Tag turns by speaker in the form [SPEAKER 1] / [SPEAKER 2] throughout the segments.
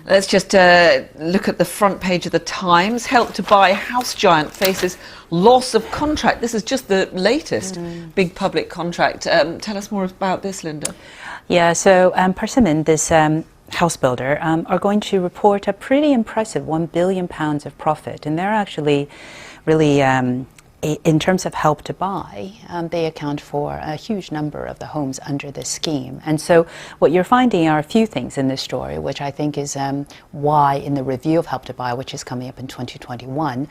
[SPEAKER 1] Let's just look at the front page of the Times. Help to Buy house giant faces loss of contract. This is just the latest big public contract. Tell us more about this, Linda.
[SPEAKER 2] Yeah, so Persimmon, this house builder, are going to report a pretty impressive £1 billion of profit. And they're actually really, in terms of Help to Buy, they account for a huge number of the homes under this scheme. And so what you're finding are a few things in this story, which I think is why in the review of Help to Buy, which is coming up in 2021,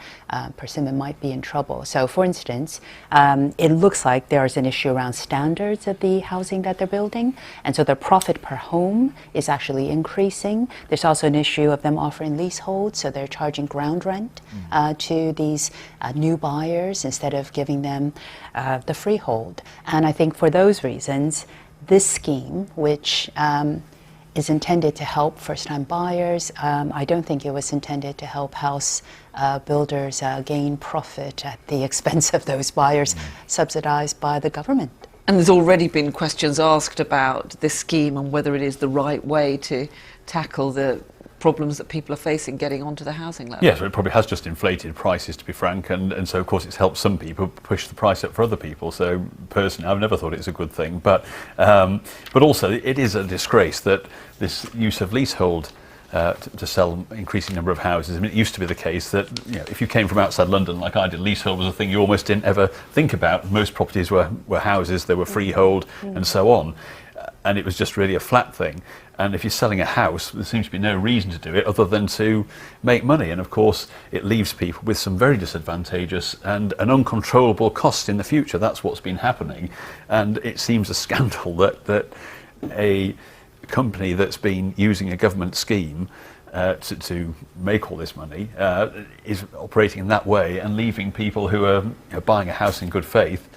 [SPEAKER 2] Persimmon might be in trouble. So for instance, it looks like there's an issue around standards of the housing that they're building. And so the profit per home is actually increasing. There's also an issue of them offering leasehold, so they're charging ground rent to these new buyers instead of giving them the freehold. And I think for those reasons, this scheme, which is intended to help first-time buyers, I don't think it was intended to help house builders gain profit at the expense of those buyers subsidized by the government.
[SPEAKER 1] And there's already been questions asked about this scheme and whether it is the right way to tackle the problems that people are facing getting onto the housing level.
[SPEAKER 3] Yes, it probably has just inflated prices, to be frank, and so of course it's helped some people push the price up for other people. So personally, I've never thought it's a good thing, but also it is a disgrace that this use of leasehold to sell increasing number of houses. I mean, it used to be the case that, you know, if you came from outside London like I did, leasehold was a thing you almost didn't ever think about. Most properties were houses, they were freehold and so on, and it was just really a flat thing. And if you're selling a house, there seems to be no reason to do it other than to make money. And of course, it leaves people with some very disadvantageous and an uncontrollable cost in the future. That's what's been happening. And it seems a scandal that a company that's been using a government scheme to make all this money is operating in that way and leaving people who are, you know, buying a house in good faith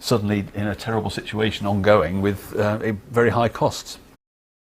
[SPEAKER 3] suddenly in a terrible situation ongoing with very high costs.